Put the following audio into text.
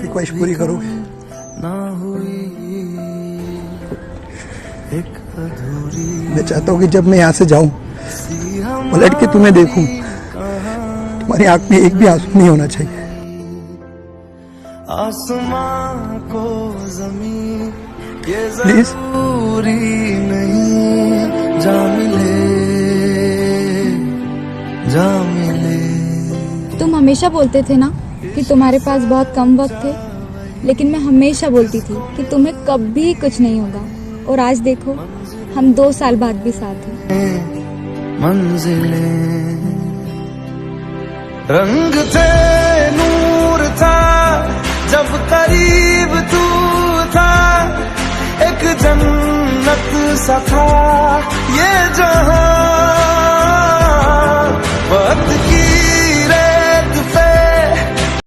एक रिक्वेस्ट पूरी करोगे? ना हुई एक अधूरी। मैं चाहता हूँ कि जब मैं यहाँ से जाऊं, पलट के तुम्हें देखूं, तुम्हारी आंख में एक भी आंसू नहीं होना चाहिए। आसमां को जमीन ये प्लीज जरूरी नहीं, जा मिले जा मिले। तुम हमेशा बोलते थे ना कि तुम्हारे पास बहुत कम वक्त है, लेकिन मैं हमेशा बोलती थी कि तुम्हें कभी कुछ नहीं होगा, और आज देखो हम 2 साल बाद भी साथ हैं। मंजिलें रंग थे, नूर था जब करीब तू था, एक जन्नत सा था